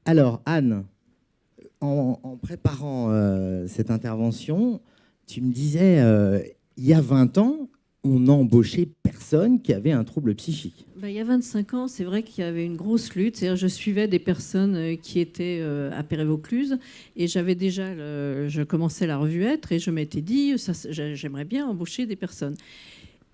Alors, Anne, en préparant cette intervention, tu me disais, il y a 20 ans, on n'embauchait personne qui avait un trouble psychique. Ben, il y a 25 ans, c'est vrai qu'il y avait une grosse lutte. C'est-à-dire, je suivais des personnes qui étaient à Pérévaucluse et je commençais la revue Être et je m'étais dit, j'aimerais bien embaucher des personnes.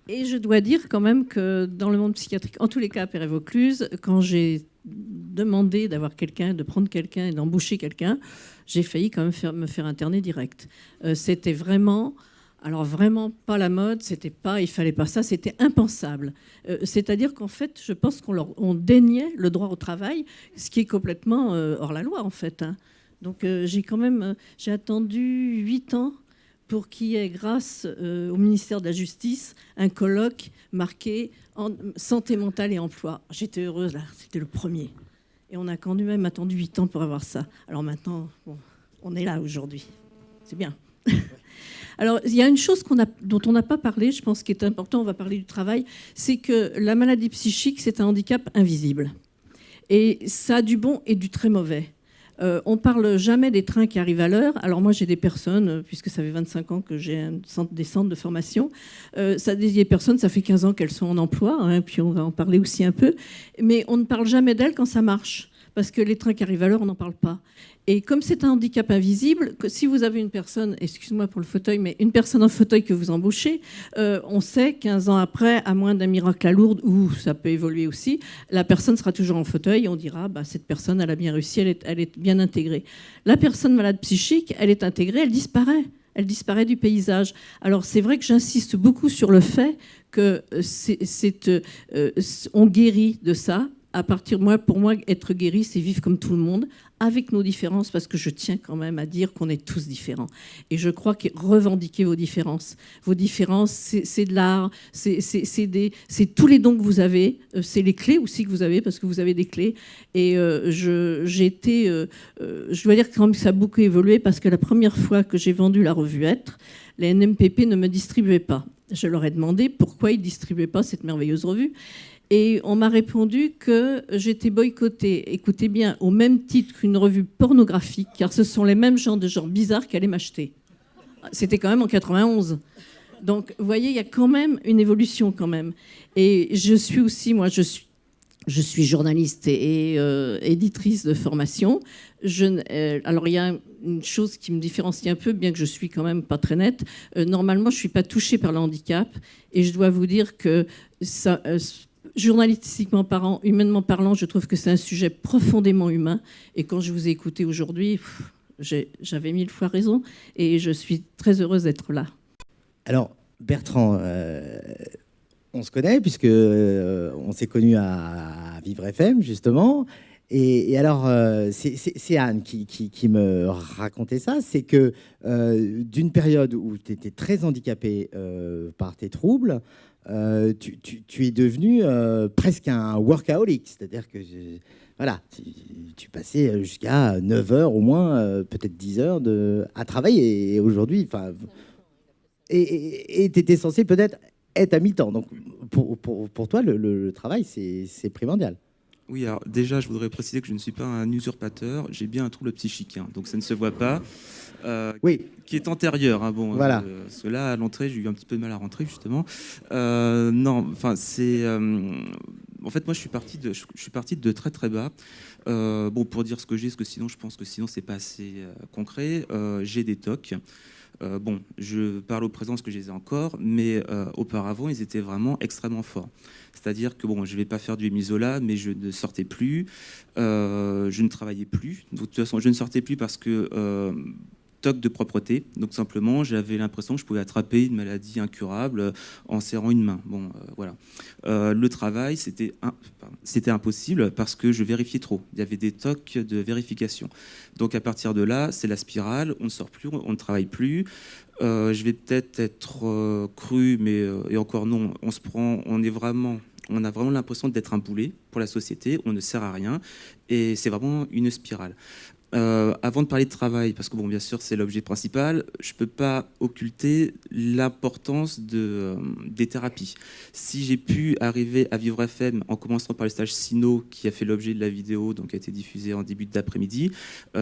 Et je dois dire quand même que dans le monde psychiatrique, en tous les cas à Pérévaucluse, quand j'ai demandé d'avoir quelqu'un, de prendre quelqu'un et d'embaucher quelqu'un, j'ai failli quand même me faire interner direct. C'était vraiment... Alors vraiment pas la mode, c'était pas, il fallait pas ça, c'était impensable. C'est-à-dire qu'en fait, je pense on déniait le droit au travail, ce qui est complètement hors la loi en fait. Hein. Donc j'ai attendu 8 ans pour qu'il y ait, grâce au ministère de la Justice, un colloque marqué santé mentale et emploi. J'étais heureuse là, c'était le premier. Et on a quand même attendu 8 ans pour avoir ça. Alors maintenant, bon, on est là aujourd'hui. C'est bien. Alors, il y a une chose dont on n'a pas parlé, je pense, qui est important, on va parler du travail, c'est que la maladie psychique, c'est un handicap invisible. Et ça a du bon et du très mauvais. On ne parle jamais des trains qui arrivent à l'heure. Alors moi, j'ai des personnes, puisque ça fait 25 ans que j'ai des centres de formation, des personnes, ça fait 15 ans qu'elles sont en emploi, hein, puis on va en parler aussi un peu, mais on ne parle jamais d'elles quand ça marche. Parce que les trains qui arrivent à l'heure, on n'en parle pas. Et comme c'est un handicap invisible, que si vous avez une personne, excuse-moi pour le fauteuil, mais une personne en fauteuil que vous embauchez, on sait 15 ans après, à moins d'un miracle à Lourdes, où ça peut évoluer aussi, la personne sera toujours en fauteuil et on dira, bah, cette personne, elle a bien réussi, elle est bien intégrée. La personne malade psychique, elle est intégrée, elle disparaît. Elle disparaît du paysage. Alors c'est vrai que j'insiste beaucoup sur le fait que on guérit de ça. Pour moi, être guéri, c'est vivre comme tout le monde, avec nos différences, parce que je tiens quand même à dire qu'on est tous différents. Et je crois que revendiquer vos différences. Vos différences, c'est de l'art, c'est tous les dons que vous avez, c'est les clés aussi que vous avez, parce que vous avez des clés. Et je dois dire que quand même ça a beaucoup évolué, parce que la première fois que j'ai vendu la revue Être, les NMPP ne me distribuaient pas. Je leur ai demandé pourquoi ils ne distribuaient pas cette merveilleuse revue. Et on m'a répondu que j'étais boycottée, écoutez bien, au même titre qu'une revue pornographique, car ce sont les mêmes gens bizarres qui allaient m'acheter. C'était quand même en 91. Donc, vous voyez, il y a quand même une évolution quand même. Et je suis aussi, moi, je suis journaliste et éditrice de formation. Alors, il y a une chose qui me différencie un peu, bien que je suis quand même pas très nette. Normalement, je ne suis pas touchée par le handicap. Et je dois vous dire que ça... journalistiquement parlant, humainement parlant, je trouve que c'est un sujet profondément humain. Et quand je vous ai écouté aujourd'hui, j'avais 1000 fois raison. Et je suis très heureuse d'être là. Alors, Bertrand, on se connaît puisque on s'est connus à Vivre FM, justement. Et alors, c'est Anne qui me racontait ça. C'est que d'une période où tu étais très handicapé par tes troubles, tu es devenu presque un workaholic, c'est-à-dire que voilà, tu passais jusqu'à 9 heures au moins, peut-être 10 heures à travailler. Et aujourd'hui, tu étais censé peut-être être à mi-temps. Donc pour toi, le travail, c'est primordial. Oui, alors déjà, je voudrais préciser que je ne suis pas un usurpateur, j'ai bien un trouble psychique, hein, donc ça ne se voit pas, oui, qui est antérieur. Hein, bon, voilà. parce que là, à l'entrée, j'ai eu un petit peu de mal à rentrer, justement. Non, enfin, c'est... en fait, moi, je suis parti de très, très bas. Bon, pour dire ce que j'ai, parce que sinon, je pense que sinon, c'est pas assez concret. J'ai des TOC. Bon, je parle au présent parce que je les ai encore, mais auparavant, ils étaient vraiment extrêmement forts. C'est-à-dire que, bon, je ne vais pas faire du Emisola, mais je ne sortais plus, je ne travaillais plus. Donc, de toute façon, je ne sortais plus parce que TOC de propreté. Donc, simplement, j'avais l'impression que je pouvais attraper une maladie incurable en serrant une main. Bon, voilà. Le travail, c'était impossible parce que je vérifiais trop. Il y avait des TOC de vérification. Donc, à partir de là, c'est la spirale. On ne sort plus, on ne travaille plus. Je vais peut-être être cru, mais et encore non. On a vraiment l'impression d'être un boulet pour la société. On ne sert à rien et c'est vraiment une spirale. avant de parler de travail, parce que bon, bien sûr, c'est l'objet principal, je ne peux pas occulter l'importance des thérapies. Si j'ai pu arriver à Vivre FM en commençant par le stage Sino, qui a fait l'objet de la vidéo, donc qui a été diffusée en début d'après-midi,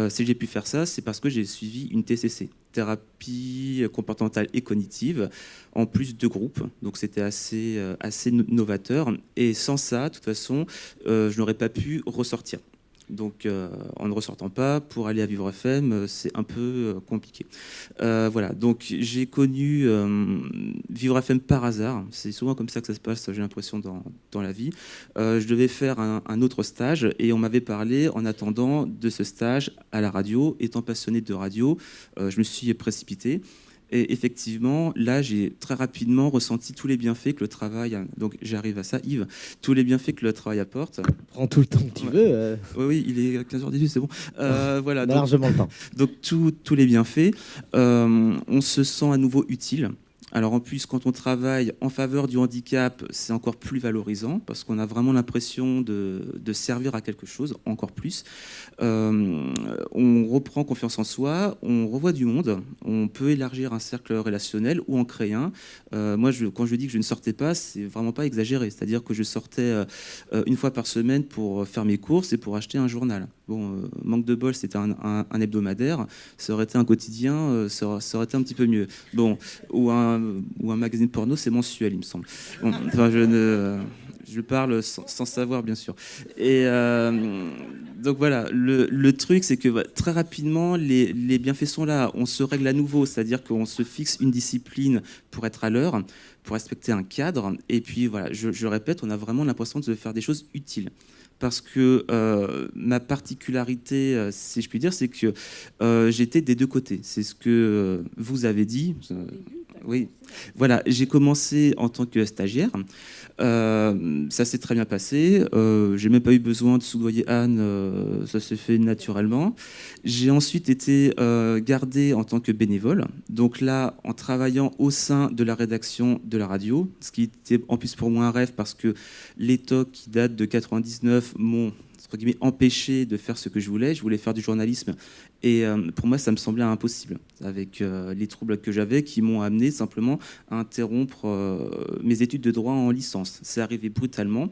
si j'ai pu faire ça, c'est parce que j'ai suivi une TCC, thérapie comportementale et cognitive, en plus de groupes. Donc c'était assez novateur. Et sans ça, de toute façon, je n'aurais pas pu ressortir. Donc, en ne ressortant pas, pour aller à Vivre FM, c'est un peu compliqué. Voilà, donc j'ai connu Vivre FM par hasard. C'est souvent comme ça que ça se passe, j'ai l'impression, dans la vie. Je devais faire un autre stage et on m'avait parlé, en attendant de ce stage à la radio. Étant passionné de radio, je me suis précipité. Et effectivement, là, j'ai très rapidement ressenti tous les bienfaits que le travail... Donc, j'arrive à ça, Yves. Tous les bienfaits que le travail apporte. Prends tout le temps que tu veux. Oui, il est 15h18, c'est bon. Voilà, on a largement le temps. Donc, tous les bienfaits. On se sent à nouveau utile. Alors en plus, quand on travaille en faveur du handicap, c'est encore plus valorisant parce qu'on a vraiment l'impression de servir à quelque chose, encore plus. On reprend confiance en soi, on revoit du monde, on peut élargir un cercle relationnel ou en créer un. Moi, quand je dis que je ne sortais pas, c'est vraiment pas exagéré. C'est-à-dire que je sortais une fois par semaine pour faire mes courses et pour acheter un journal. Bon, manque de bol, c'était un hebdomadaire. Ça aurait été un quotidien, ça aurait été un petit peu mieux. Bon, ou un magazine porno, c'est mensuel, il me semble. Bon, enfin, je parle sans savoir, bien sûr. Et donc voilà, le truc, c'est que très rapidement, les bienfaits sont là. On se règle à nouveau, c'est-à-dire qu'on se fixe une discipline pour être à l'heure, pour respecter un cadre. Et puis voilà, je répète, on a vraiment l'impression de faire des choses utiles. Parce que ma particularité, si je puis dire, c'est que j'étais des deux côtés. C'est ce que vous avez dit. Oui, voilà, j'ai commencé en tant que stagiaire. Ça s'est très bien passé. J'ai même pas eu besoin de soudoyer Anne. Ça s'est fait naturellement. J'ai ensuite été gardé en tant que bénévole. Donc là, en travaillant au sein de la rédaction de la radio, ce qui était en plus pour moi un rêve parce que les TOC qui datent de 99 m'ont empêché de faire ce que je voulais. Je voulais faire du journalisme et pour moi, ça me semblait impossible avec les troubles que j'avais qui m'ont amené simplement à interrompre mes études de droit en licence. C'est arrivé brutalement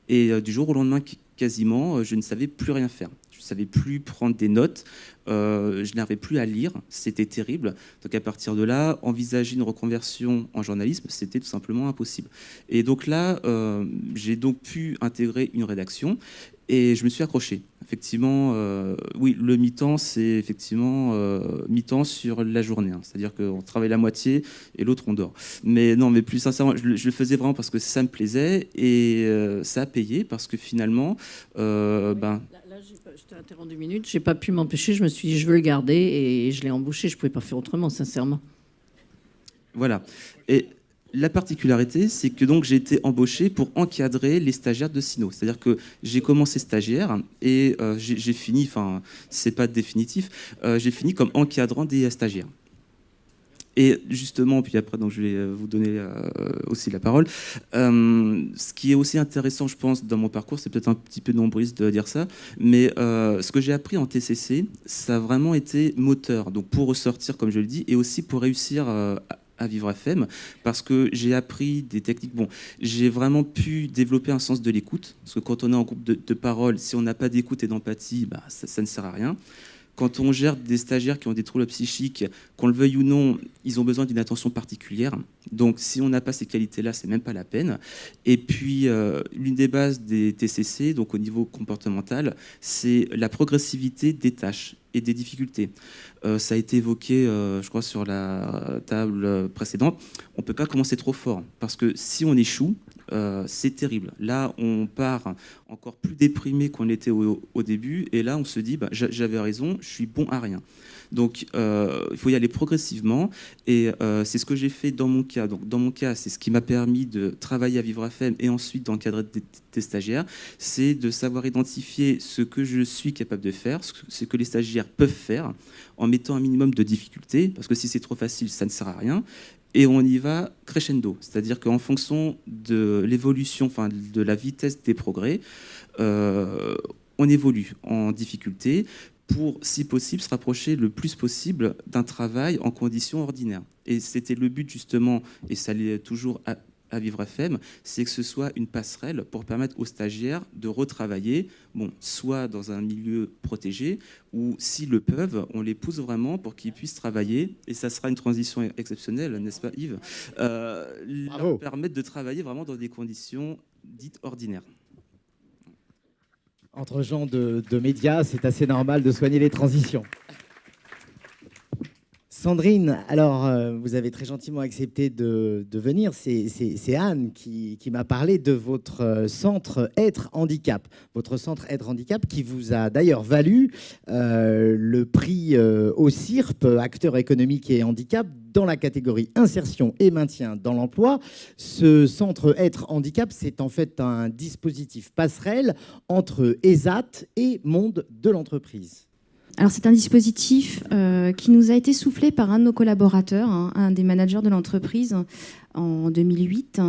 et du jour au lendemain, quasiment, je ne savais plus rien faire. Je ne savais plus prendre des notes, je n'arrivais plus à lire, c'était terrible. Donc à partir de là, envisager une reconversion en journalisme, c'était tout simplement impossible. Et donc là, j'ai donc pu intégrer une rédaction et je me suis accroché. Effectivement, oui, le mi-temps, c'est effectivement mi-temps sur la journée. Hein. C'est-à-dire qu'on travaille la moitié et l'autre, on dort. Mais non, mais plus sincèrement, je le faisais vraiment parce que ça me plaisait et ça a payé parce que finalement... Là, je t'ai interrompu 2 minutes, j'ai pas pu m'empêcher, je me suis dit je veux le garder et je l'ai embauché, je pouvais pas faire autrement, sincèrement. Voilà. Et la particularité, c'est que donc j'ai été embauché pour encadrer les stagiaires de Sino. C'est-à-dire que j'ai commencé stagiaire et j'ai fini, enfin, c'est pas définitif, j'ai fini comme encadrant des stagiaires. Et justement, puis après, donc, je vais vous donner aussi la parole. Ce qui est aussi intéressant, je pense, dans mon parcours, c'est peut-être un petit peu nombriste de dire ça, mais ce que j'ai appris en TCC, ça a vraiment été moteur. Donc pour ressortir, comme je le dis, et aussi pour réussir à Vivre FM, parce que j'ai appris des techniques. Bon, j'ai vraiment pu développer un sens de l'écoute, parce que quand on est en groupe de parole, si on n'a pas d'écoute et d'empathie, bah, ça ne sert à rien. Quand on gère des stagiaires qui ont des troubles psychiques, qu'on le veuille ou non, ils ont besoin d'une attention particulière. Donc, si on n'a pas ces qualités-là, c'est même pas la peine. Et puis, l'une des bases des TCC, donc au niveau comportemental, c'est la progressivité des tâches et des difficultés. Ça a été évoqué, je crois, sur la table précédente. On ne peut pas commencer trop fort, parce que si on échoue, c'est terrible. Là, on part encore plus déprimé qu'on était au début, et là, on se dit, bah, j'avais raison, je suis bon à rien. Donc, il faut y aller progressivement, et c'est ce que j'ai fait dans mon cas. Donc, dans mon cas, c'est ce qui m'a permis de travailler à Vivre FM et ensuite d'encadrer des stagiaires, c'est de savoir identifier ce que je suis capable de faire, ce que les stagiaires peuvent faire, en mettant un minimum de difficulté, parce que si c'est trop facile, ça ne sert à rien. Et on y va crescendo, c'est-à-dire qu'en fonction de l'évolution, enfin de la vitesse des progrès, on évolue en difficulté. pour, si possible, se rapprocher le plus possible d'un travail en conditions ordinaires. Et c'était le but, justement, et ça l'est toujours à Vivre FM, c'est que ce soit une passerelle pour permettre aux stagiaires de retravailler, bon, soit dans un milieu protégé, ou s'ils le peuvent, on les pousse vraiment pour qu'ils puissent travailler, et ça sera une transition exceptionnelle, n'est-ce pas Yves, leur permettre de travailler vraiment dans des conditions dites ordinaires. Entre gens de médias, c'est assez normal de soigner les transitions. Sandrine, alors vous avez très gentiment accepté de venir. C'est Anne qui m'a parlé de votre centre Être Handicap. Votre centre Être Handicap qui vous a d'ailleurs valu le prix au CIRP, acteur économique et handicap, dans la catégorie insertion et maintien dans l'emploi. Ce centre Être Handicap, c'est en fait un dispositif passerelle entre ESAT et monde de l'entreprise. Alors c'est un dispositif qui nous a été soufflé par un de nos collaborateurs, un des managers de l'entreprise en 2008,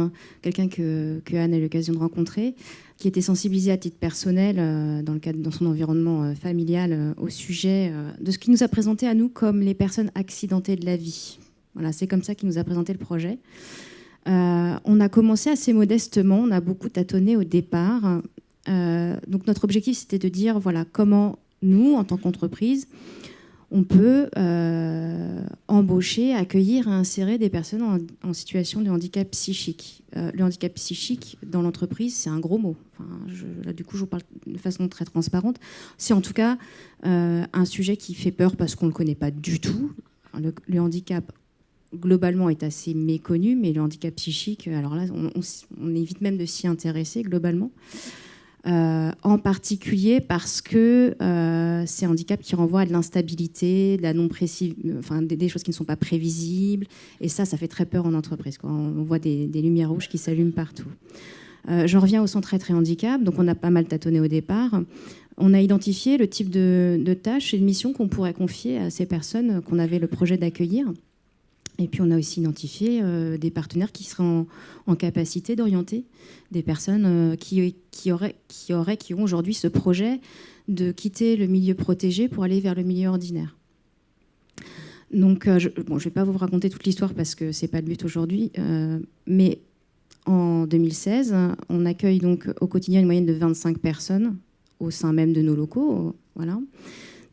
quelqu'un que Anne a eu l'occasion de rencontrer, qui était sensibilisé à titre personnel dans son environnement familial au sujet de ce qu'il nous a présenté à nous comme les personnes accidentées de la vie. Voilà, c'est comme ça qu'il nous a présenté le projet. On a commencé assez modestement, on a beaucoup tâtonné au départ. Donc notre objectif, c'était de dire voilà comment nous, en tant qu'entreprise, on peut embaucher, accueillir et insérer des personnes en situation de handicap psychique. Le handicap psychique dans l'entreprise, c'est un gros mot. Enfin, là, du coup, je vous parle de façon très transparente. C'est en tout cas un sujet qui fait peur parce qu'on ne le connaît pas du tout. Le handicap, globalement, est assez méconnu, mais le handicap psychique, alors là, on évite même de s'y intéresser globalement. En particulier parce que c'est un handicap qui renvoie à de l'instabilité, de la enfin, des choses qui ne sont pas prévisibles. Et ça fait très peur en entreprise, quoi. On voit des lumières rouges qui s'allument partout. J'en reviens au centre Être et Handicap. Donc on a pas mal tâtonné au départ. On a identifié le type de tâches et de missions qu'on pourrait confier à ces personnes qu'on avait le projet d'accueillir. Et puis, on a aussi identifié des partenaires qui seraient en capacité d'orienter des personnes qui ont aujourd'hui ce projet de quitter le milieu protégé pour aller vers le milieu ordinaire. Donc, je ne vais pas vous raconter toute l'histoire parce que ce n'est pas le but aujourd'hui, mais en 2016, on accueille donc au quotidien une moyenne de 25 personnes au sein même de nos locaux. Voilà.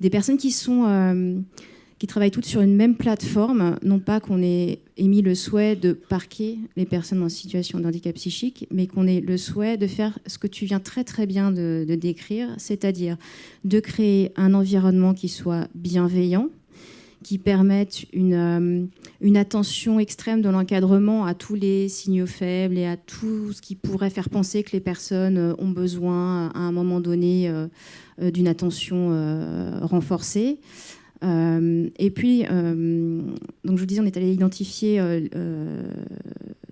Des personnes qui travaillent toutes sur une même plateforme, non pas qu'on ait émis le souhait de parquer les personnes en situation de handicap psychique, mais qu'on ait le souhait de faire ce que tu viens très très bien de décrire, c'est-à-dire de créer un environnement qui soit bienveillant, qui permette une attention extrême dans l'encadrement à tous les signaux faibles et à tout ce qui pourrait faire penser que les personnes ont besoin à un moment donné d'une attention renforcée. Et puis, donc je vous disais, on est allé identifier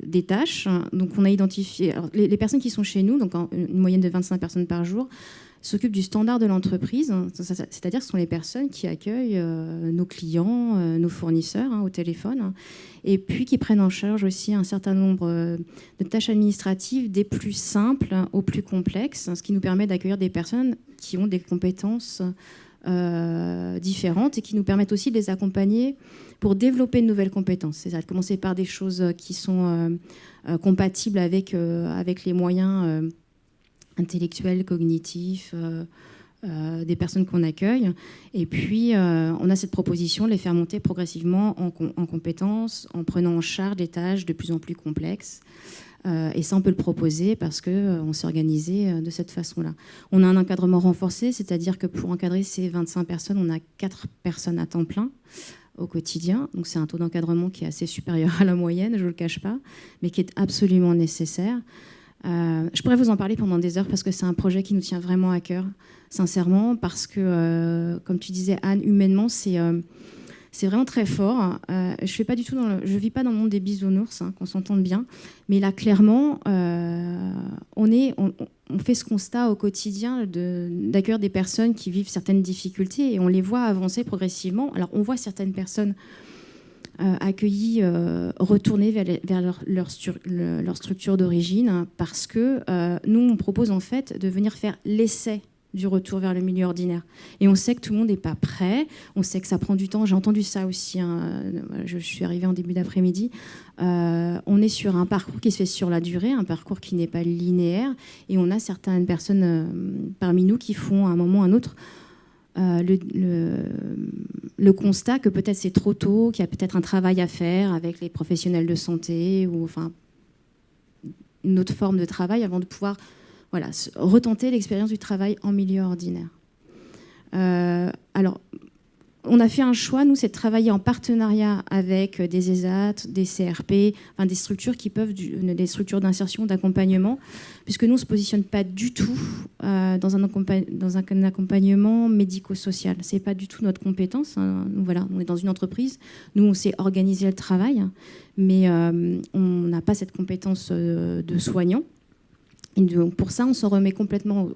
des tâches. Donc on a identifié les personnes qui sont chez nous, donc une moyenne de 25 personnes par jour, s'occupent du standard de l'entreprise, c'est-à-dire que ce sont les personnes qui accueillent nos clients, nos fournisseurs au téléphone, et puis qui prennent en charge aussi un certain nombre de tâches administratives, des plus simples aux plus complexes, ce qui nous permet d'accueillir des personnes qui ont des compétences différentes et qui nous permettent aussi de les accompagner pour développer de nouvelles compétences. C'est-à-dire de commencer par des choses qui sont compatibles avec les moyens intellectuels, cognitifs des personnes qu'on accueille. Et puis, on a cette proposition de les faire monter progressivement en compétences, en prenant en charge des tâches de plus en plus complexes. Et ça, on peut le proposer parce qu'on s'est organisé de cette façon-là. On a un encadrement renforcé, c'est-à-dire que pour encadrer ces 25 personnes, on a 4 personnes à temps plein au quotidien. Donc c'est un taux d'encadrement qui est assez supérieur à la moyenne, je ne le cache pas, mais qui est absolument nécessaire. Je pourrais vous en parler pendant des heures parce que c'est un projet qui nous tient vraiment à cœur, sincèrement, parce que, comme tu disais, Anne, humainement, c'est vraiment très fort. Je vis pas dans le monde des bisounours, qu'on s'entende bien. Mais là, clairement, on fait ce constat au quotidien d'accueillir des personnes qui vivent certaines difficultés et on les voit avancer progressivement. Alors, on voit certaines personnes accueillies retourner vers leur structure d'origine parce que nous, on propose en fait de venir faire l'essai du retour vers le milieu ordinaire. Et on sait que tout le monde n'est pas prêt, on sait que ça prend du temps. J'ai entendu ça aussi, hein. Je suis arrivée en début d'après-midi. On est sur un parcours qui se fait sur la durée, un parcours qui n'est pas linéaire, et on a certaines personnes parmi nous qui font à un moment ou à un autre le constat que peut-être c'est trop tôt, qu'il y a peut-être un travail à faire avec les professionnels de santé ou enfin une autre forme de travail avant de pouvoir retenter l'expérience du travail en milieu ordinaire. Alors, on a fait un choix, nous, c'est de travailler en partenariat avec des ESAT, des CRP, enfin des structures qui peuvent, des structures d'insertion, d'accompagnement, puisque nous, on ne se positionne pas du tout dans un accompagnement médico-social. Ce n'est pas du tout notre compétence. Hein. Nous, voilà, on est dans une entreprise. Nous, on sait organiser le travail, mais on n'a pas cette compétence de soignant. Et donc, pour ça, on s'en remet complètement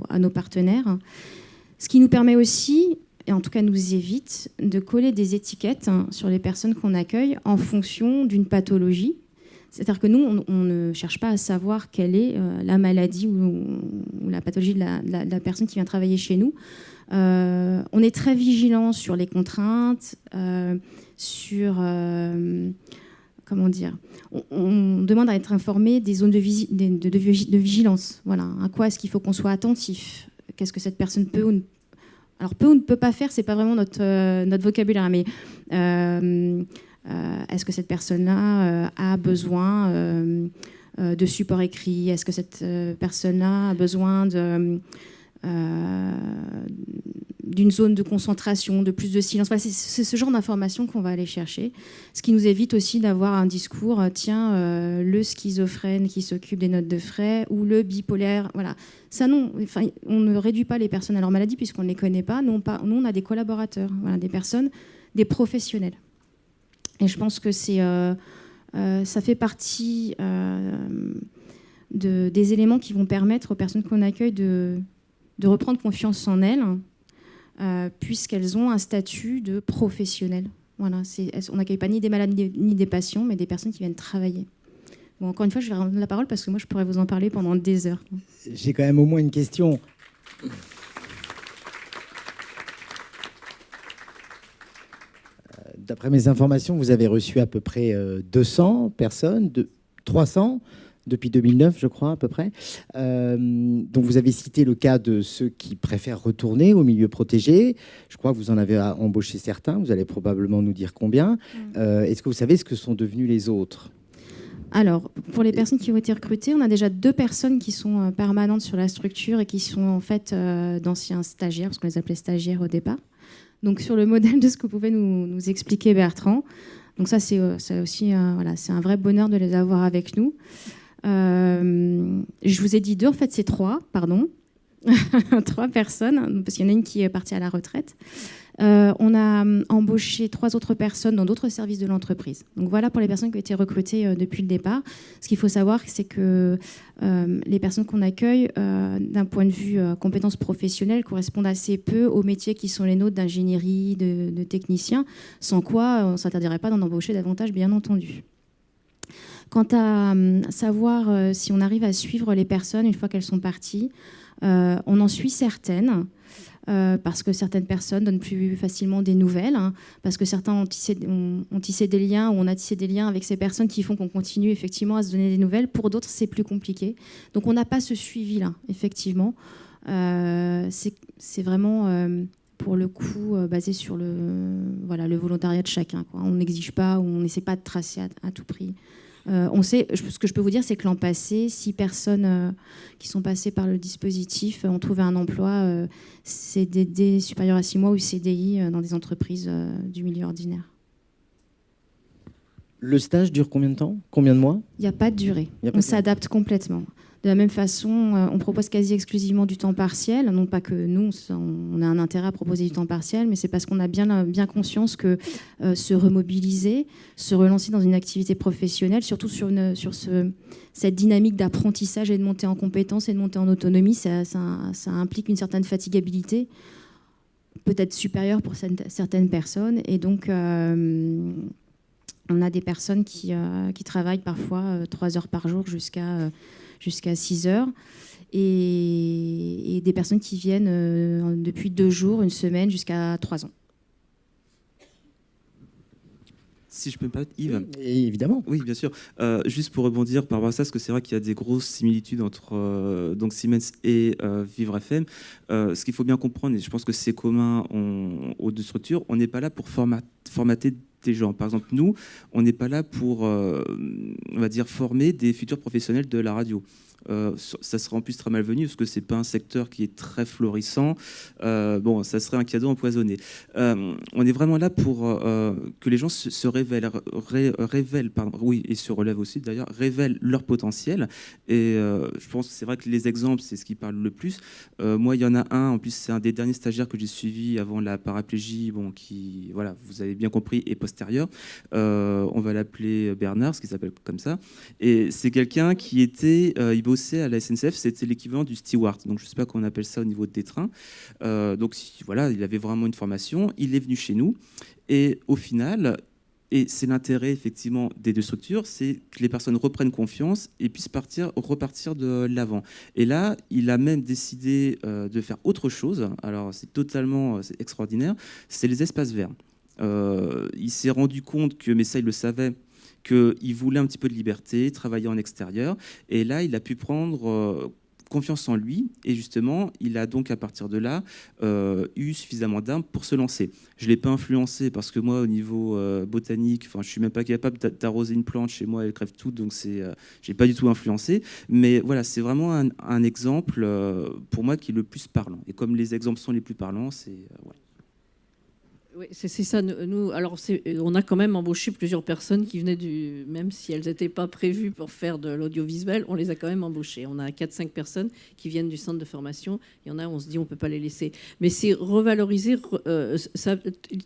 à nos partenaires. Ce qui nous permet aussi, et en tout cas nous évite, de coller des étiquettes sur les personnes qu'on accueille en fonction d'une pathologie. C'est-à-dire que nous, on ne cherche pas à savoir quelle est la maladie ou la pathologie de la personne qui vient travailler chez nous. On est très vigilant sur les contraintes, sur... comment dire, on demande à être informé des zones de vigilance. Voilà. À quoi est-ce qu'il faut qu'on soit attentif? Qu'est-ce que cette personne peut ou ne peut pas faire? C'est pas vraiment notre vocabulaire, mais est-ce que cette personne-là a besoin de support écrit? Est-ce que cette personne-là a besoin d'une zone de concentration, de plus de silence? Voilà, c'est ce genre d'informations qu'on va aller chercher, ce qui nous évite aussi d'avoir un discours, le schizophrène qui s'occupe des notes de frais ou le bipolaire. Voilà. Ça, non, enfin, on ne réduit pas les personnes à leur maladie puisqu'on ne les connaît pas. Nous, on a des collaborateurs, voilà, des personnes, des professionnels. Et je pense que ça fait partie des éléments qui vont permettre aux personnes qu'on accueille de reprendre confiance en elles, puisqu'elles ont un statut de professionnel. Voilà, on n'accueille pas ni des malades ni des patients, mais des personnes qui viennent travailler. Bon, encore une fois, je vais rendre la parole parce que moi, je pourrais vous en parler pendant des heures. J'ai quand même au moins une question. D'après mes informations, vous avez reçu à peu près 200 personnes, 300 depuis 2009, je crois, à peu près. Donc, vous avez cité le cas de ceux qui préfèrent retourner au milieu protégé. Je crois que vous en avez embauché certains. Vous allez probablement nous dire combien. Est-ce que vous savez ce que sont devenus les autres ? Alors, pour les personnes qui ont été recrutées, on a déjà 2 personnes qui sont permanentes sur la structure et qui sont en fait d'anciens stagiaires, parce qu'on les appelait stagiaires au départ. Donc, sur le modèle de ce que pouvait nous expliquer Bertrand. Donc ça, c'est aussi c'est un vrai bonheur de les avoir avec nous. Je vous ai dit 2, en fait c'est 3, pardon. 3 personnes, parce qu'il y en a une qui est partie à la retraite. On a embauché 3 autres personnes dans d'autres services de l'entreprise. Donc voilà pour les personnes qui ont été recrutées depuis le départ. Ce qu'il faut savoir, c'est que les personnes qu'on accueille, d'un point de vue compétences professionnelles, correspondent assez peu aux métiers qui sont les nôtres d'ingénierie, de technicien, sans quoi on ne s'interdirait pas d'en embaucher davantage, bien entendu. Quant à savoir si on arrive à suivre les personnes une fois qu'elles sont parties, on en suit certaines, parce que certaines personnes donnent plus facilement des nouvelles, parce que certains ont tissé des liens, ou on a tissé des liens avec ces personnes qui font qu'on continue effectivement à se donner des nouvelles. Pour d'autres, c'est plus compliqué. Donc on n'a pas ce suivi-là, effectivement. C'est vraiment... pour le coup, basé sur le volontariat de chacun, quoi. On n'exige pas, ou on n'essaie pas de tracer à tout prix. Ce que je peux vous dire, c'est que l'an passé, 6 personnes qui sont passées par le dispositif ont trouvé un emploi CDD supérieur à 6 mois ou CDI dans des entreprises du milieu ordinaire. Le stage dure combien de temps? Combien de mois? Il n'y a pas de durée. On s'adapte complètement. De la même façon, on propose quasi exclusivement du temps partiel. Non pas que nous, on a un intérêt à proposer du temps partiel, mais c'est parce qu'on a bien conscience que se remobiliser, se relancer dans une activité professionnelle, surtout sur cette dynamique d'apprentissage et de montée en compétences et de montée en autonomie, ça implique une certaine fatigabilité, peut-être supérieure pour certaines personnes. Et donc, on a des personnes qui travaillent parfois 3 heures par jour jusqu'à 6 heures. et des personnes qui viennent depuis 2 jours, 1 semaine, jusqu'à 3 ans. Si je peux me permettre, Yves. Et évidemment. Oui, bien sûr. Juste pour rebondir par rapport à ça, parce que c'est vrai qu'il y a des grosses similitudes entre donc Siemens et Vivre FM. Ce qu'il faut bien comprendre, et je pense que c'est commun aux deux structures, on n'est pas là pour formater des gens. Par exemple, nous, on n'est pas là pour, on va dire, former des futurs professionnels de la radio. Ça serait en plus très malvenu parce que c'est pas un secteur qui est très florissant. Bon, ça serait un cadeau empoisonné. On est vraiment là pour que les gens se révèlent, oui, et se relèvent aussi d'ailleurs, révèlent leur potentiel. Et je pense que c'est vrai que les exemples, c'est ce qui parle le plus. Moi, il y en a un, en plus, c'est un des derniers stagiaires que j'ai suivi avant la paraplégie, bon, qui, voilà, vous avez bien compris, est postérieur. On va l'appeler Bernard, ce qui s'appelle comme ça. Et c'est quelqu'un qui était, il bossait à la SNCF, c'était l'équivalent du steward. Donc je ne sais pas comment on appelle ça au niveau des trains. Donc voilà, il avait vraiment une formation. Il est venu chez nous et au final, et c'est l'intérêt effectivement des deux structures, c'est que les personnes reprennent confiance et puissent repartir de l'avant. Et là, il a même décidé de faire autre chose. Alors c'est extraordinaire. C'est les espaces verts. Il s'est rendu compte que, mais ça il le savait, qu'il voulait un petit peu de liberté, travailler en extérieur. Et là, il a pu prendre confiance en lui. Et justement, il a donc, à partir de là, eu suffisamment d'armes pour se lancer. Je ne l'ai pas influencé parce que moi, au niveau botanique, je ne suis même pas capable d'arroser une plante chez moi, elle crève toute. Donc, je n'ai pas du tout influencé. Mais voilà, c'est vraiment un exemple, pour moi, qui est le plus parlant. Et comme les exemples sont les plus parlants, c'est... ouais. Oui, c'est ça. Nous, alors on a quand même embauché plusieurs personnes qui venaient même si elles n'étaient pas prévues pour faire de l'audiovisuel, on les a quand même embauchées. On a 4-5 personnes qui viennent du centre de formation. Il y en a, on se dit, on ne peut pas les laisser. Mais c'est revaloriser.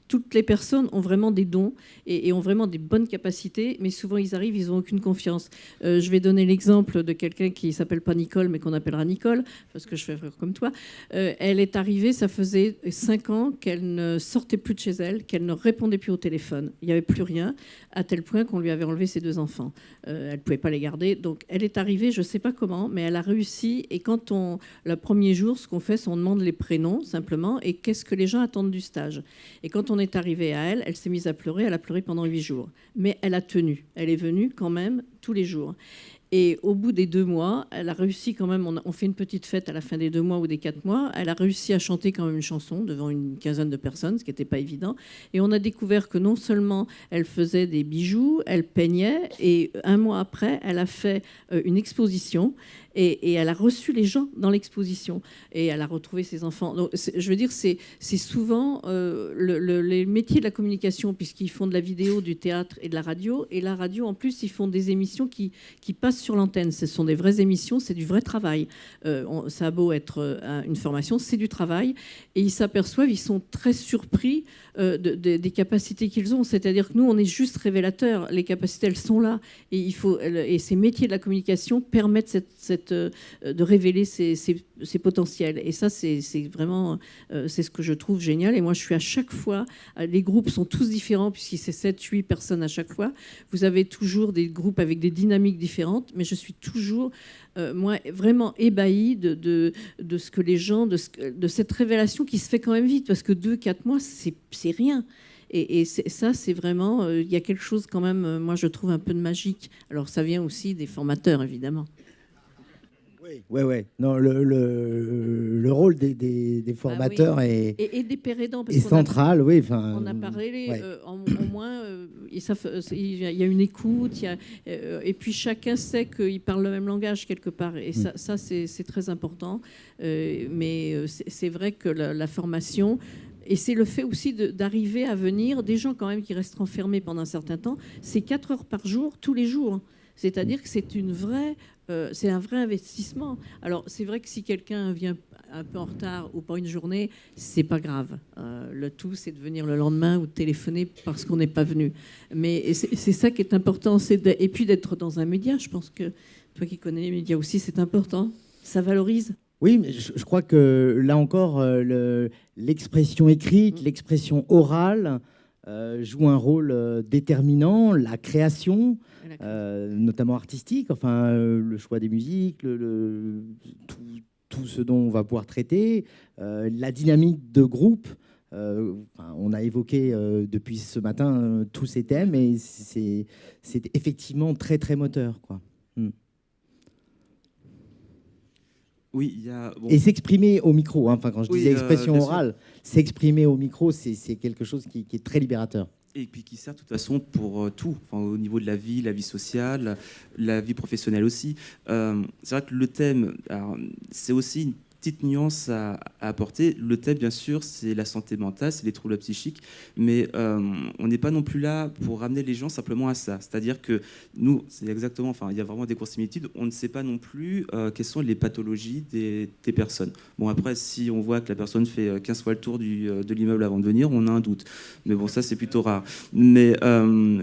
Toutes les personnes ont vraiment des dons et ont vraiment des bonnes capacités, mais souvent ils arrivent, ils n'ont aucune confiance. Je vais donner l'exemple de quelqu'un qui ne s'appelle pas Nicole, mais qu'on appellera Nicole, parce que je fais frère comme toi. Elle est arrivée, ça faisait 5 ans qu'elle ne sortait plus de chez elle, qu'elle ne répondait plus au téléphone. Il n'y avait plus rien, à tel point qu'on lui avait enlevé ses 2 enfants. Elle ne pouvait pas les garder. Donc, elle est arrivée, je ne sais pas comment, mais elle a réussi. Et quand le premier jour, ce qu'on fait, c'est on demande les prénoms, simplement, et qu'est-ce que les gens attendent du stage. Et quand on est arrivé à elle, elle s'est mise à pleurer. Elle a pleuré pendant 8 jours. Mais elle a tenu. Elle est venue quand même tous les jours. Et au bout des 2 mois, elle a réussi quand même, on fait une petite fête à la fin des 2 mois ou des 4 mois, elle a réussi à chanter quand même une chanson devant une quinzaine de personnes, ce qui n'était pas évident. Et on a découvert que non seulement elle faisait des bijoux, elle peignait, et 1 mois après, elle a fait une exposition. Et elle a reçu les gens dans l'exposition et elle a retrouvé ses enfants. Donc, je veux dire, c'est souvent les métiers de la communication, puisqu'ils font de la vidéo, du théâtre et de la radio. Et la radio, en plus, ils font des émissions qui passent sur l'antenne. Ce sont des vraies émissions, c'est du vrai travail. Ça a beau être une formation, c'est du travail. Et ils s'aperçoivent, ils sont très surpris des capacités qu'ils ont. C'est-à-dire que nous, on est juste révélateurs. Les capacités, elles sont là. Et ces métiers de la communication permettent de révéler ces potentiels. Et ça, c'est vraiment c'est ce que je trouve génial. Et moi, je suis à chaque fois... Les groupes sont tous différents, puisqu'il c'est 7-8 personnes à chaque fois. Vous avez toujours des groupes avec des dynamiques différentes, mais je suis toujours... moi, vraiment ébahie de ce que les gens... de cette révélation qui se fait quand même vite, parce que 2-4 mois, c'est rien. Et ça, c'est vraiment... Il y a quelque chose quand même, moi, je trouve un peu de magique. Alors, ça vient aussi des formateurs, évidemment. Oui. Non, le rôle des formateurs et des pères aidants, est central. On a parlé, au moins, il y a une écoute, et puis chacun sait qu'il parle le même langage quelque part. Et ça c'est très important. Mais c'est vrai que la formation... Et c'est le fait aussi d'arriver à venir des gens quand même qui restent enfermés pendant un certain temps. C'est 4 heures par jour, tous les jours. C'est-à-dire que c'est un vrai investissement. Alors, c'est vrai que si quelqu'un vient un peu en retard ou pas une journée, c'est pas grave. Le tout, c'est de venir le lendemain ou de téléphoner parce qu'on n'est pas venu. Mais c'est ça qui est important. Et puis d'être dans un média. Je pense que toi qui connais les médias aussi, c'est important. Ça valorise. Oui, mais je crois que là encore, l'expression écrite, l'expression orale joue un rôle déterminant, la création, notamment artistique, enfin, le choix des musiques, tout ce dont on va pouvoir traiter, la dynamique de groupe. On a évoqué depuis ce matin tous ces thèmes et c'est effectivement très, très moteur, quoi. Oui, il y a... Bon. Et s'exprimer au micro, hein. Enfin, quand je disais expression orale, s'exprimer au micro, c'est quelque chose qui est très libérateur. Et puis qui sert de toute façon pour tout, enfin, au niveau de la vie sociale, la vie professionnelle aussi. C'est vrai que le thème, c'est aussi une petite nuance à apporter. Le thème, bien sûr, c'est la santé mentale, c'est les troubles psychiques, mais on n'est pas non plus là pour ramener les gens simplement à ça. C'est-à-dire que nous, c'est exactement, enfin, il y a vraiment des cours similitudes. On ne sait pas non plus quelles sont les pathologies des personnes. Bon, après, si on voit que la personne fait 15 fois le tour de l'immeuble avant de venir, on a un doute. Mais bon, ça, c'est plutôt rare. Mais, le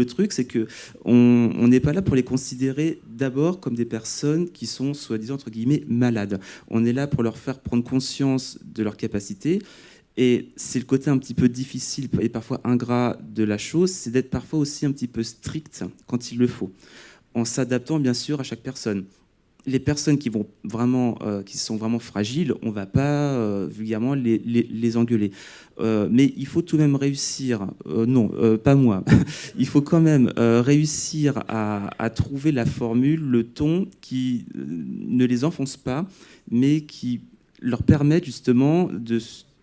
truc, c'est que on n'est pas là pour les considérer d'abord comme des personnes qui sont, soi-disant, entre guillemets, malades. On est là pour leur faire prendre conscience de leurs capacités. Et c'est le côté un petit peu difficile et parfois ingrat de la chose, c'est d'être parfois aussi un petit peu strict quand il le faut, en s'adaptant bien sûr à chaque personne. Les personnes qui sont vraiment fragiles, on ne va pas vulgairement les engueuler. Mais il faut tout de même réussir, pas moi, il faut quand même réussir à trouver la formule, le ton qui ne les enfonce pas, mais qui leur permet justement de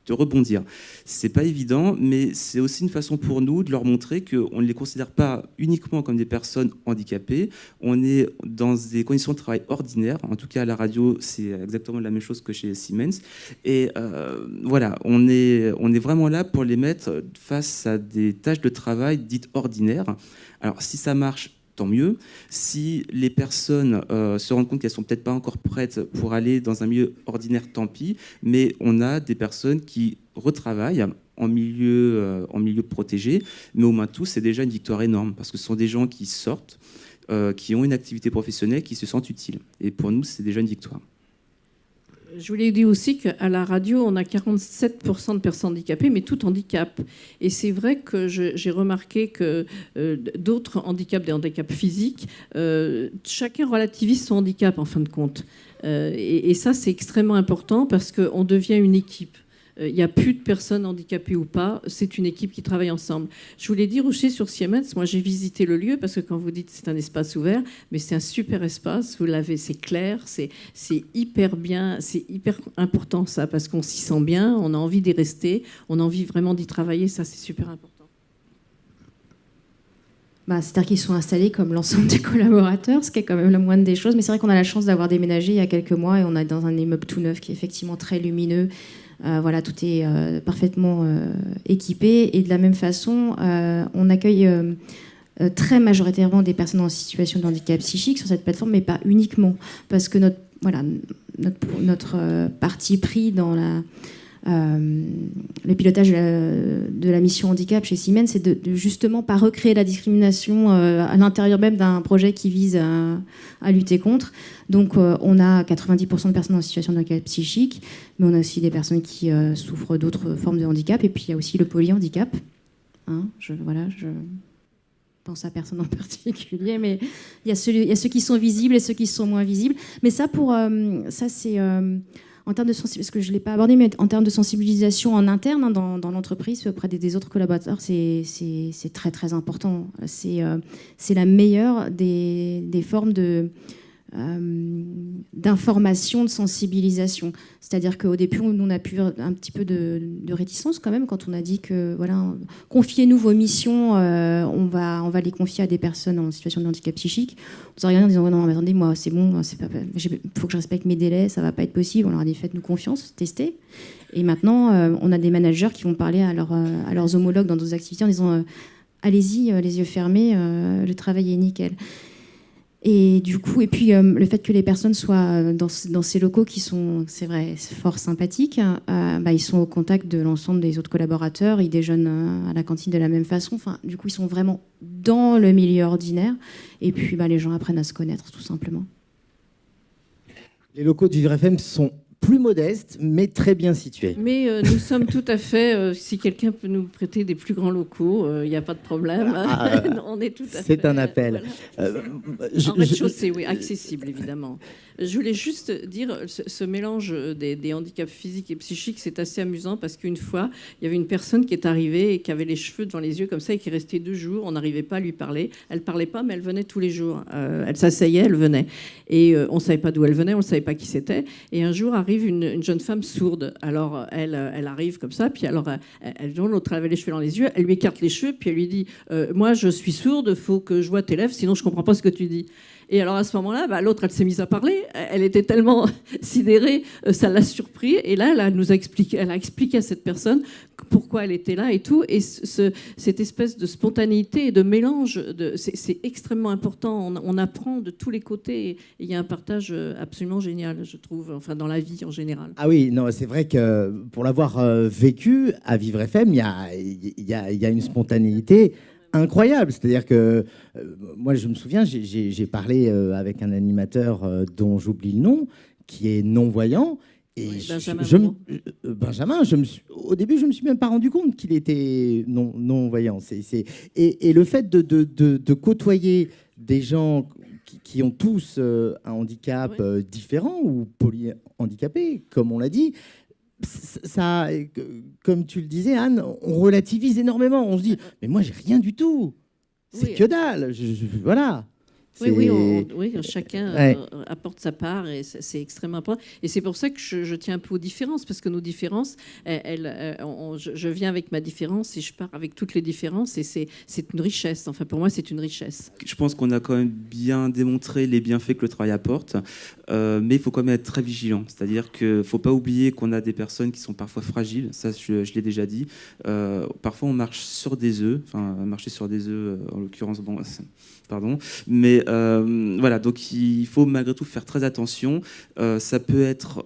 rebondir. C'est pas évident, mais c'est aussi une façon pour nous de leur montrer qu'on ne les considère pas uniquement comme des personnes handicapées. On est dans des conditions de travail ordinaires. En tout cas, à la radio, c'est exactement la même chose que chez Siemens. Et voilà, on est vraiment là pour les mettre face à des tâches de travail dites ordinaires. Alors, si ça marche, tant mieux. Si les personnes se rendent compte qu'elles ne sont peut-être pas encore prêtes pour aller dans un milieu ordinaire, tant pis. Mais on a des personnes qui retravaillent en milieu protégé. Mais au moins tout, c'est déjà une victoire énorme parce que ce sont des gens qui sortent, qui ont une activité professionnelle, qui se sentent utiles. Et pour nous, c'est déjà une victoire. Je voulais dire aussi qu'à la radio, on a 47% de personnes handicapées, mais tout handicap. Et c'est vrai que j'ai remarqué que d'autres handicaps, des handicaps physiques, chacun relativise son handicap en fin de compte. Et ça, c'est extrêmement important parce qu'on devient une équipe. Il n'y a plus de personnes handicapées ou pas, c'est une équipe qui travaille ensemble. Je voulais dire aussi sur Siemens, moi j'ai visité le lieu parce que quand vous dites c'est un espace ouvert, mais c'est un super espace, vous l'avez, c'est clair, c'est hyper bien, c'est hyper important ça parce qu'on s'y sent bien, on a envie d'y rester, on a envie vraiment d'y travailler, ça c'est super important. C'est-à-dire qu'ils sont installés comme l'ensemble des collaborateurs, ce qui est quand même la moindre des choses, mais c'est vrai qu'on a la chance d'avoir déménagé il y a quelques mois et on est dans un immeuble tout neuf qui est effectivement très lumineux. Voilà, tout est parfaitement équipé. Et de la même façon, on accueille très majoritairement des personnes en situation de handicap psychique sur cette plateforme, mais pas uniquement. Parce que notre parti pris dans le pilotage de la mission handicap chez Siemens, c'est de justement pas recréer la discrimination à l'intérieur même d'un projet qui vise à lutter contre. Donc on a 90% de personnes en situation de handicap psychique, mais on a aussi des personnes qui souffrent d'autres formes de handicap, et puis il y a aussi le polyhandicap. Je pense à personne en particulier, mais il y a ceux qui sont visibles et ceux qui sont moins visibles. Mais ça, c'est... en termes de parce que je ne l'ai pas abordé, mais en termes de sensibilisation en interne, dans l'entreprise, auprès des autres collaborateurs, c'est très très important. C'est la meilleure des formes d'information, de sensibilisation. C'est-à-dire qu'au début, on a pu un petit peu de réticence quand même quand on a dit que voilà, confiez-nous vos missions, on va les confier à des personnes en situation de handicap psychique. On nous a regardé en disant non, mais attendez, moi c'est bon, il faut que je respecte mes délais, ça va pas être possible. On leur a dit faites-nous confiance, testez. Et maintenant, on a des managers qui vont parler à leurs homologues dans d'autres activités en disant allez-y, les yeux fermés, le travail est nickel. Et du coup, puis le fait que les personnes soient dans ces locaux qui sont, c'est vrai, fort sympathiques, ils sont au contact de l'ensemble des autres collaborateurs, ils déjeunent à la cantine de la même façon. Enfin, du coup, ils sont vraiment dans le milieu ordinaire. Et puis, les gens apprennent à se connaître, tout simplement. Les locaux de Vivre FM sont plus modeste, mais très bien situé. Mais nous sommes tout à fait, si quelqu'un peut nous prêter des plus grands locaux, il n'y a pas de problème. On est tout à fait. C'est un appel. Voilà. En rez-de-chaussée, oui, accessible, évidemment. Je voulais juste dire, ce mélange des handicaps physiques et psychiques, c'est assez amusant parce qu'une fois, il y avait une personne qui est arrivée et qui avait les cheveux devant les yeux comme ça et qui restait 2 jours. On n'arrivait pas à lui parler. Elle ne parlait pas, mais elle venait tous les jours. Elle s'asseyait, elle venait. Et on ne savait pas d'où elle venait, on ne savait pas qui c'était. Et un jour arrive une jeune femme sourde. Alors, elle arrive comme ça, puis alors, l'autre avait les cheveux dans les yeux, elle lui écarte les cheveux, puis elle lui dit moi, je suis sourde, il faut que je vois tes lèvres, sinon je ne comprends pas ce que tu dis. Et alors à ce moment-là, l'autre, elle s'est mise à parler. Elle était tellement sidérée, ça l'a surpris. Et là, elle a expliqué à cette personne pourquoi elle était là et tout. Et cette espèce de spontanéité et de mélange, c'est extrêmement important. On apprend de tous les côtés. Et il y a un partage absolument génial, je trouve, enfin dans la vie en général. Ah oui, non, c'est vrai que pour l'avoir vécu à Vivre FM, il y a une spontanéité incroyable. C'est-à-dire que moi, je me souviens, j'ai parlé avec un animateur dont j'oublie le nom, qui est non-voyant. Et oui, Benjamin, au début, je ne me suis même pas rendu compte qu'il était non-voyant. Et le fait de côtoyer des gens qui ont tous un handicap différent ou polyhandicapés, comme on l'a dit, ça, comme tu le disais, Anne, on relativise énormément. On se dit, mais moi, j'ai rien du tout. C'est que dalle. Voilà. Oui, chacun apporte sa part et c'est extrêmement important. Et c'est pour ça que je tiens un peu aux différences, parce que nos différences, je viens avec ma différence et je pars avec toutes les différences et c'est une richesse. Enfin, pour moi, c'est une richesse. Je pense qu'on a quand même bien démontré les bienfaits que le travail apporte, mais il faut quand même être très vigilant. C'est-à-dire qu'il ne faut pas oublier qu'on a des personnes qui sont parfois fragiles, ça je l'ai déjà dit. Parfois, on marche sur des œufs, enfin, marcher sur des œufs, en l'occurrence, bon, pardon, mais voilà, donc il faut malgré tout faire très attention. Ça peut être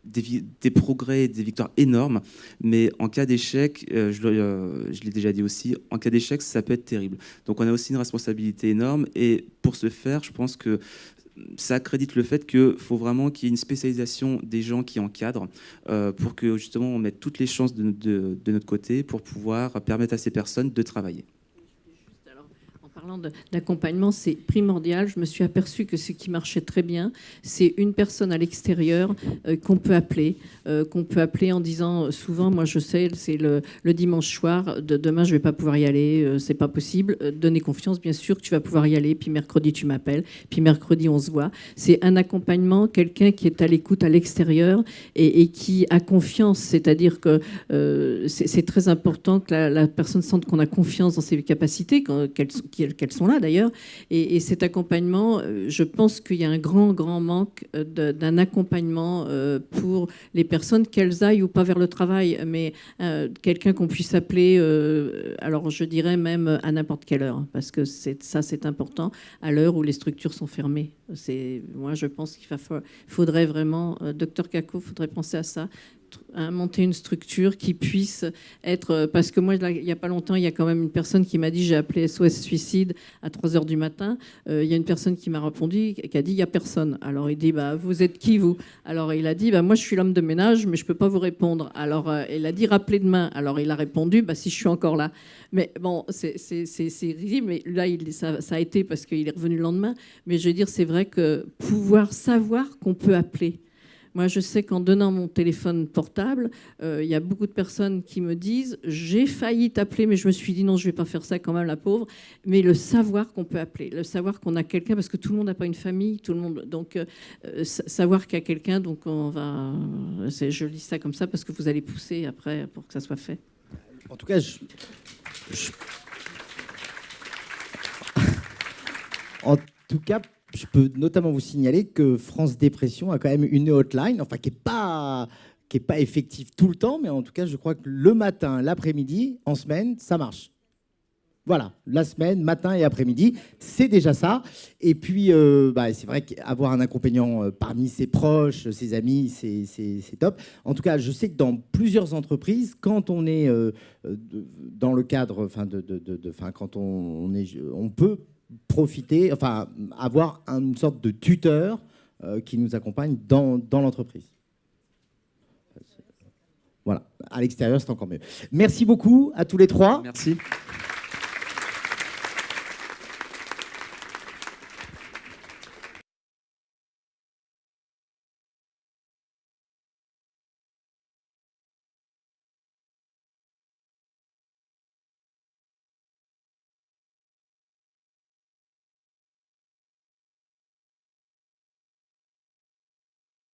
des progrès et des victoires énormes, mais en cas d'échec, je l'ai déjà dit aussi, en cas d'échec, ça peut être terrible. Donc on a aussi une responsabilité énorme, et pour ce faire, je pense que ça accrédite le fait qu'il faut vraiment qu'il y ait une spécialisation des gens qui encadrent pour que justement on mette toutes les chances de notre côté pour pouvoir permettre à ces personnes de travailler. Parlant d'accompagnement, c'est primordial. Je me suis aperçue que ce qui marchait très bien, c'est une personne à l'extérieur qu'on peut appeler en disant souvent, moi je sais, c'est le dimanche soir, demain je vais pas pouvoir y aller, c'est pas possible. Donner confiance, bien sûr que tu vas pouvoir y aller, puis mercredi tu m'appelles, puis mercredi on se voit. C'est un accompagnement, quelqu'un qui est à l'écoute à l'extérieur et qui a confiance, c'est-à-dire que c'est très important que la personne sente qu'on a confiance dans ses capacités, qu'elles sont là d'ailleurs. Et cet accompagnement, je pense qu'il y a un grand manque d'un accompagnement pour les personnes, qu'elles aillent ou pas vers le travail, mais quelqu'un qu'on puisse appeler, alors je dirais même à n'importe quelle heure, parce que c'est important, à l'heure où les structures sont fermées. Moi, je pense qu'il faudrait vraiment, Dr Kako, il faudrait penser à ça, à monter une structure qui puisse être... Parce que moi, il n'y a pas longtemps, il y a quand même une personne qui m'a dit, j'ai appelé SOS Suicide à 3h du matin. Il y a une personne qui m'a répondu, qui a dit, il n'y a personne. Alors il dit, vous êtes qui, vous? Alors il a dit, moi je suis l'homme de ménage, mais je ne peux pas vous répondre. Alors il a dit, rappelez demain. Alors il a répondu, si je suis encore là. Mais bon, c'est ridicule, mais là, ça a été parce qu'il est revenu le lendemain. Mais je veux dire, c'est vrai que pouvoir savoir qu'on peut appeler. Moi, je sais qu'en donnant mon téléphone portable, il y a beaucoup de personnes qui me disent « J'ai failli t'appeler, mais je me suis dit non, je ne vais pas faire ça quand même, la pauvre. » Mais le savoir qu'on peut appeler, le savoir qu'on a quelqu'un, parce que tout le monde n'a pas une famille, tout le monde... Donc, savoir qu'il y a quelqu'un, donc on va... Je dis ça comme ça parce que vous allez pousser après pour que ça soit fait. En tout cas, En tout cas, je peux notamment vous signaler que France Dépression a quand même une hotline, enfin qui est pas effective tout le temps, mais en tout cas, je crois que le matin, l'après-midi, en semaine, ça marche. Voilà, la semaine, matin et après-midi, c'est déjà ça. Et puis, c'est vrai qu'avoir un accompagnant parmi ses proches, ses amis, c'est top. En tout cas, je sais que dans plusieurs entreprises, quand on est dans le cadre, quand on peut profiter, avoir une sorte de tuteur qui nous accompagnent dans l'entreprise. Voilà, à l'extérieur, c'est encore mieux. Merci beaucoup à tous les trois. Merci.